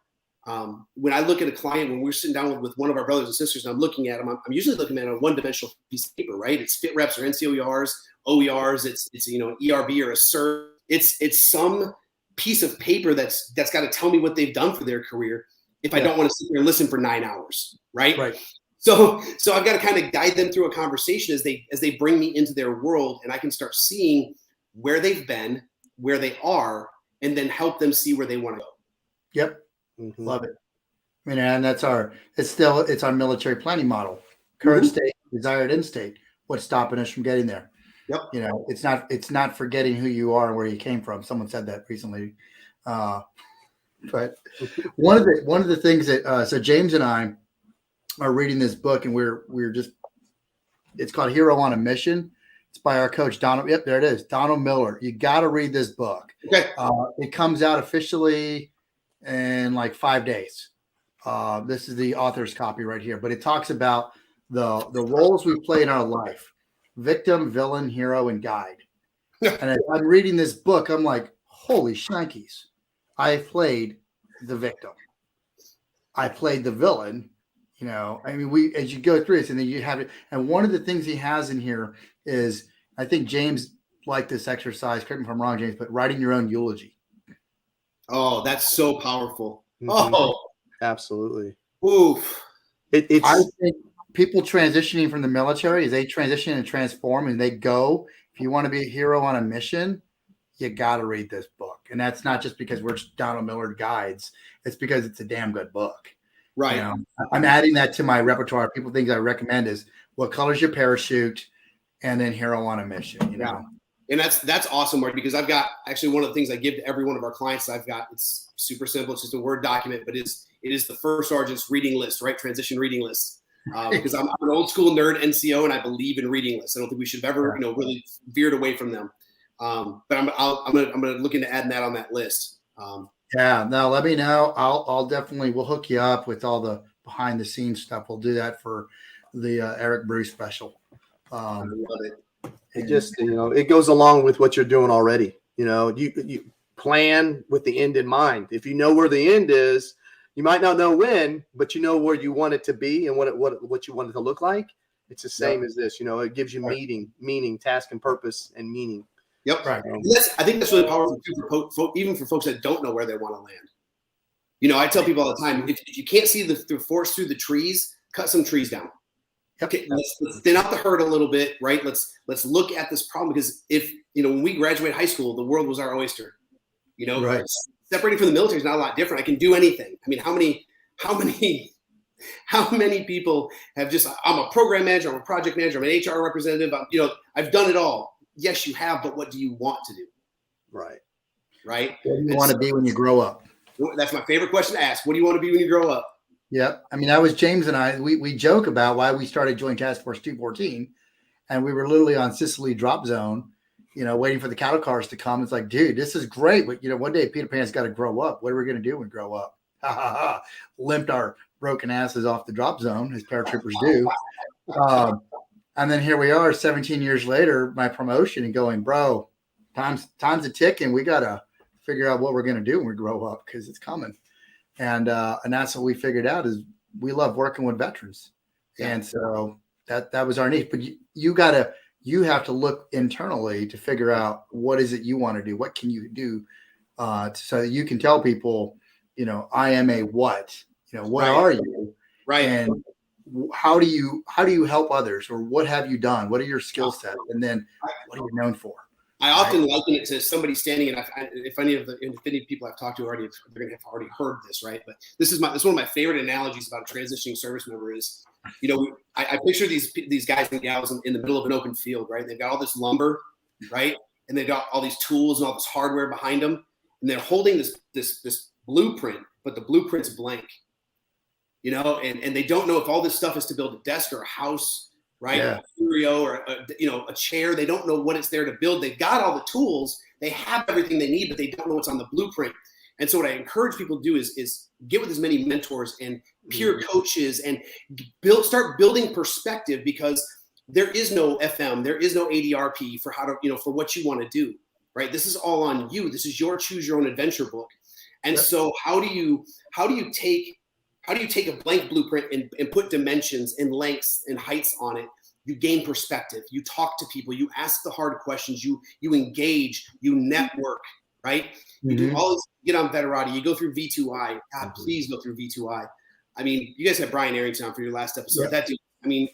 When I look at a client, when we're sitting down with one of our brothers and sisters, and I'm looking at them, I'm usually looking at a one-dimensional piece of paper, right? It's fit reps or NCOERs, OERs. It's you know, an ERB or a CERT. It's some piece of paper that's got to tell me what they've done for their career. If I don't want to sit there and listen for 9 hours, right? Right. So I've got to kind of guide them through a conversation as they bring me into their world, and I can start seeing where they've been, where they are, and then help them see where they want to go. Yep. Mm-hmm. Love it. I mean, and it's our military planning model. Current state, desired end state. What's stopping us from getting there? Yep. You know, it's not forgetting who you are and where you came from. Someone said that recently. But one of the things that so James and I are reading this book, and it's called Hero on a Mission. It's by our coach, Donald. Yep, there it is. Donald Miller. You got to read this book. Okay. It comes out officially in like 5 days. This is the author's copy right here, but it talks about the roles we play in our life: victim, villain, hero, and guide. And as I'm reading this book, I'm like, holy shnikes. I played the victim. I played the villain. You know, I mean, as you go through this, and then you have it. And one of the things he has in here is, I think James liked this exercise. Correct me if I'm wrong, James, but writing your own eulogy. Oh, that's so powerful. Mm-hmm. Oh, absolutely. Oof. I think people transitioning from the military, as they transition and transform and they go, if you want to be a hero on a mission, you got to read this book. And that's not just because we're Donald Miller guides. It's because it's a damn good book. Right. You know, I'm adding that to my repertoire. People, things I recommend is What Color's Your Parachute, and then Hero on a Mission, you know. And that's awesome, Mark, because I've got actually one of the things I give to every one of our clients. It's super simple. It's just a Word document, but it is the first sergeant's reading list, right? Transition reading list. Because I'm an old school nerd NCO, and I believe in reading lists. I don't think we should have ever, really veered away from them. But I'm gonna look into adding that on that list. Now let me know. We'll hook you up with all the behind the scenes stuff. We'll do that for the Eric Brew special. I love it. It just, it goes along with what you're doing already. You plan with the end in mind. If you know where the end is, you might not know when, but you know where you want it to be and what you want it to look like. It's the same as this. It gives you meaning, task and purpose and meaning. Yep. Right. I think that's really powerful too, even for folks that don't know where they want to land. I tell people all the time, if you can't see the forest through the trees, cut some trees down. Okay, let's thin out the herd a little bit, right? Let's look at this problem, because if when we graduated high school, the world was our oyster. Right. Separating from the military is not a lot different. I can do anything. I mean, how many people have just, I'm a program manager, I'm a project manager, I'm an HR representative, I've done it all. Yes, you have, but what do you want to do? Right. Right. What do you want to be when you grow up? That's my favorite question to ask. What do you want to be when you grow up? Yep. I mean, that was James and I, we joke about why we started Joint Task Force 214, and we were literally on Sicily drop zone, waiting for the cattle cars to come. It's like, dude, this is great. But, one day Peter Pan's got to grow up. What are we going to do when we grow up? Ha ha ha. Limped our broken asses off the drop zone, as paratroopers do. And then here we are 17 years later, my promotion, and going, bro, time's a ticking. We got to figure out what we're going to do when we grow up, because it's coming. And that's what we figured out, is we love working with veterans. Yeah. And so that was our niche. But you have to look internally to figure out what is it you want to do? What can you do so that you can tell people, I am a what, what are you? Right. And how do you help others, or what have you done? What are your skill sets? And then what are you known for? I often liken it to somebody standing, and if any people I've talked to already, they're going to have already heard this, right? But this is one of my favorite analogies about a transitioning service member is, I picture these guys and gals in the middle of an open field, right? They've got all this lumber, right? And they've got all these tools and all this hardware behind them, and they're holding this blueprint, but the blueprint's blank, and they don't know if all this stuff is to build a desk or a house, right? Yeah. A studio or a chair. They don't know what it's there to build. They've got all the tools. They have everything they need, but they don't know what's on the blueprint. And so what I encourage people to do is get with as many mentors and peer coaches and start building perspective, because there is no FM, there is no ADRP for how to, for what you want to do, right? This is all on you. This is your choose your own adventure book. And so how do you take a blank blueprint and put dimensions and lengths and heights on it? You gain perspective. You talk to people. You ask the hard questions. You engage. You network, right? You do all this. Get on Veterati. You go through V2I. God, please go through V2I. I mean, you guys had Brian Arrington on for your last episode. Yep. That dude, I mean,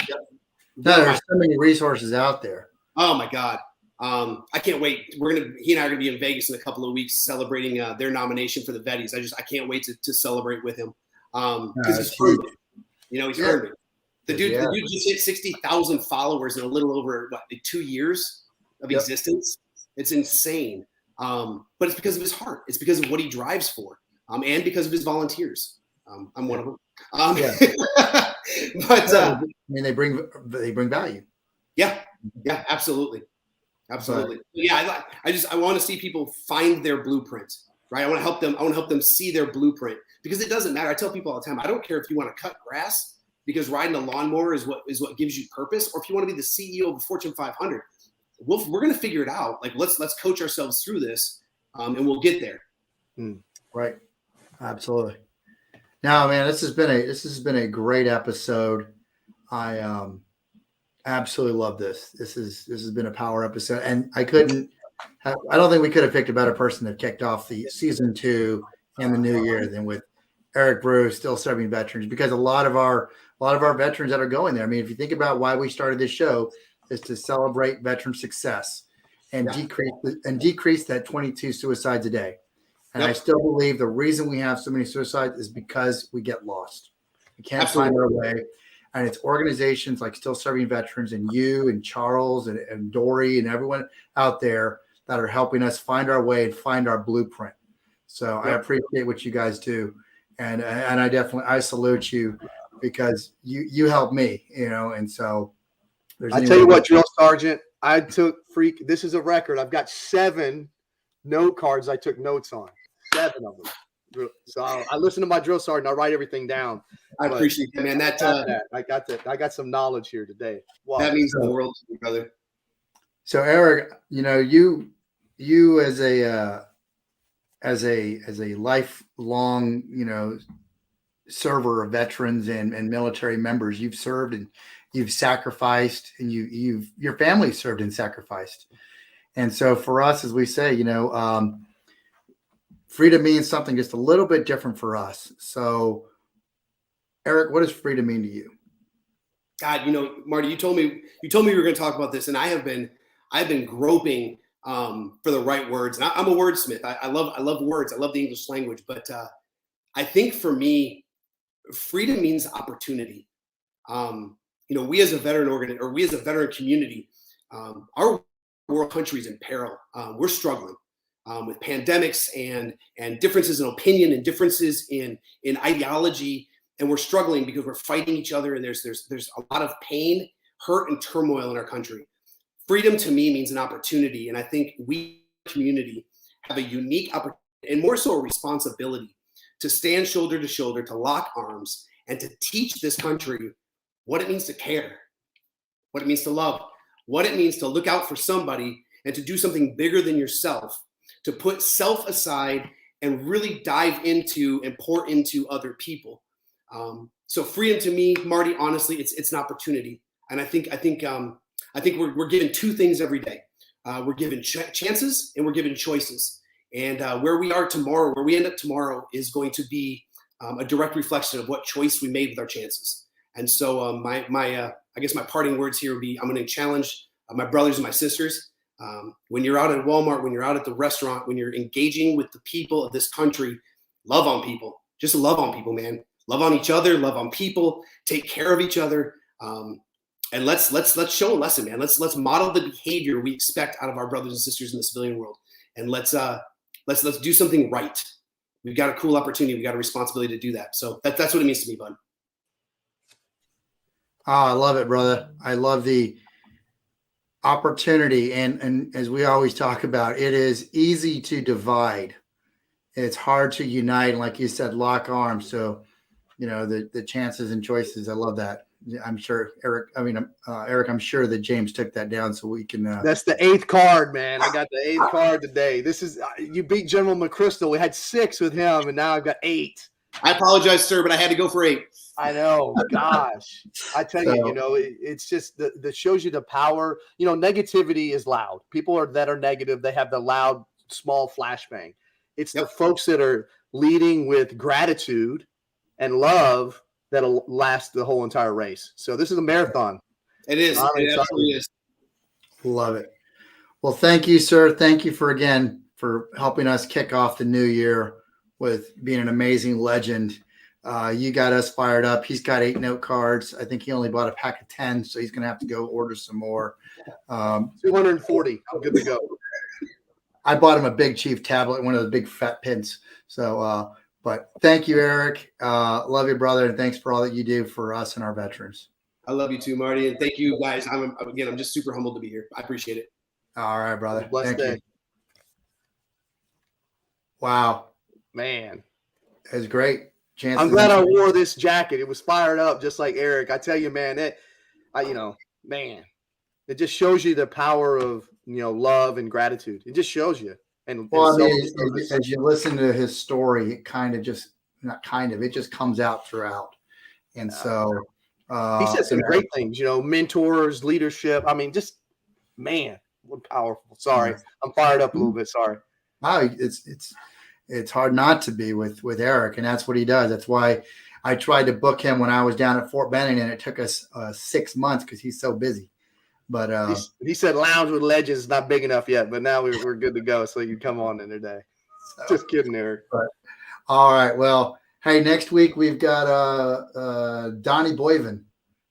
there's so many resources out there. Oh my God. I can't wait. He and I are gonna be in Vegas in a couple of weeks celebrating their nomination for the Vetties. I can't wait to celebrate with him. Because he's earned it. He's earned it. The dude just hit 60,000 followers in a little over 2 years of existence. It's insane. But it's because of his heart. It's because of what he drives for, and because of his volunteers. I'm one of them. But I mean, they bring value. Yeah, absolutely. Yeah, I want to see people find their blueprint. Right. I want to help them see their blueprint, because it doesn't matter. I tell people all the time, I don't care if you want to cut grass because riding a lawnmower is what gives you purpose, or if you want to be the CEO of a Fortune 500. We're going to figure it out. Like, let's coach ourselves through this, and we'll get there. Right. Absolutely. Now, man, this has been a great episode. I absolutely love this. This has been a power episode, and I don't think we could have picked a better person to kicked off the season 2 in the new year than with Eric Brew, still serving veterans, because a lot of our veterans that are going there. I mean, if you think about why we started this show, is to celebrate veteran success and decrease that 22 suicides a day. And I still believe the reason we have so many suicides is because we get lost. We can't find our way. And it's organizations like Still Serving Veterans, and you and Charles and Dory and everyone out there that are helping us find our way and find our blueprint. So I appreciate what you guys do. And I salute you, because you help me, and so I tell you what, drill sergeant, I took this is a record. I've got 7 note cards I took notes on, 7 of them. So I listen to my drill sergeant. I write everything down. I appreciate that, man. I got some knowledge here today. Wow. That means the world to me, brother. So Eric, you as a lifelong, server of veterans and military members, you've served and you've sacrificed, and your family served and sacrificed. And so for us, as we say, freedom means something just a little bit different for us. So Eric, what does freedom mean to you? God, Marty, you told me we were going to talk about this, and I've been groping for the right words. And I'm a wordsmith. I love words. I love the English language. But I think for me, freedom means opportunity. We as a veteran we as a veteran community, our world country is in peril. We're struggling with pandemics and differences in opinion and differences in ideology, and we're struggling because we're fighting each other, and there's a lot of pain, hurt, and turmoil in our country. Freedom to me means an opportunity, and I think we community have a unique opportunity, and more so a responsibility, to stand shoulder to shoulder, to lock arms, and to teach this country what it means to care. what it means to love, what it means to look out for somebody and to do something bigger than yourself, to put self aside and really dive into and pour into other people. So freedom to me, Marty, honestly, it's an opportunity. And I think we're given two things every day. We're given chances and we're given choices. And where we are tomorrow, where we end up tomorrow, is going to be a direct reflection of what choice we made with our chances. And so I guess my parting words here would be, I'm going to challenge my brothers and my sisters. When you're out at Walmart, when you're out at the restaurant, when you're engaging with the people of this country, love on people. Just love on people, man. Love on each other, love on people, take care of each other. And let's show a lesson, man. Let's model the behavior we expect out of our brothers and sisters in the civilian world. And let's do something right. We've got a cool opportunity. We've got a responsibility to do that. So that's what it means to me, bud. Oh, I love it, brother. I love the opportunity. And as we always talk about, it is easy to divide. It's hard to unite. And like you said, lock arms. So, the chances and choices. I love that. I'm sure Eric, I'm sure that James took that down so we can. That's the 8th card, man. I got the 8th card today. This is, you beat General McChrystal. We had 6 with him, and now I've got 8. I apologize, sir, but I had to go for 8. I know. Gosh. I tell you, it's just that shows you the power. Negativity is loud. People that are negative, they have the loud, small flashbang. It's the folks that are leading with gratitude and love that'll last the whole entire race. So this is a marathon. It is. It absolutely is. Love it. Well, thank you, sir. Thank you for helping us kick off the new year with being an amazing legend. You got us fired up. He's got 8 note cards. I think he only bought a pack of 10, so he's going to have to go order some more. 240. I'm good to go. I bought him a Big Chief tablet, one of the big fat pins. So, but thank you, Eric. Love you, brother. And thanks for all that you do for us and our veterans. I love you too, Marty. And thank you guys. I'm just super humbled to be here. I appreciate it. All right, brother. Blessed day. You. Wow. Man. It was great. I'm glad I wore this jacket. It was fired up just like Eric. I tell you, man, it just shows you the power of, love and gratitude. It just shows you. And as you listen to his story, it it just comes out throughout. And so he said some great things, mentors, leadership. I mean, just, man, what powerful. Sorry. I'm fired up a little bit. Sorry. Wow. It's hard not to be with Eric, and that's what he does. That's why I tried to book him when I was down at Fort Benning, and it took us 6 months because he's so busy. But he said Lounge with Legends is not big enough yet, but now we're good to go, so you come on in today. Just kidding, Eric. But, all right. Well, hey, next week we've got Donnie Boyven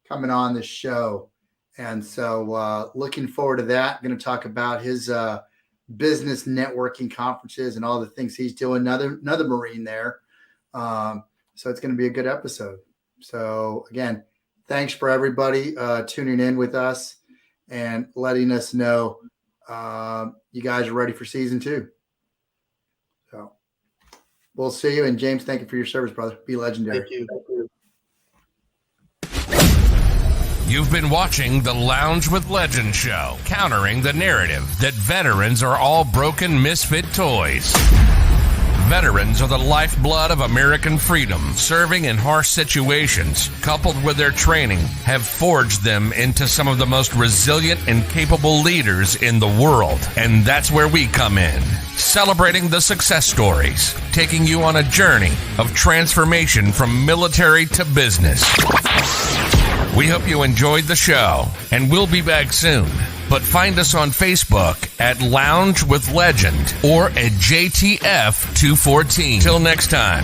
coming on the show, and so looking forward to that. Going to talk about his business networking conferences and all the things he's doing. Another Marine there. So it's going to be a good episode. So again, thanks for everybody tuning in with us and letting us know you guys are ready for season 2. So we'll see you. And James, thank you for your service, brother. Be legendary. Thank you. You've been watching the Lounge with Legends show, countering the narrative that veterans are all broken misfit toys. Veterans are the lifeblood of American freedom. Serving in harsh situations, coupled with their training, have forged them into some of the most resilient and capable leaders in the world. And that's where we come in, celebrating the success stories, taking you on a journey of transformation from military to business. We hope you enjoyed the show, and we'll be back soon. But find us on Facebook at Lounge with Legend or at JTF214. Till next time.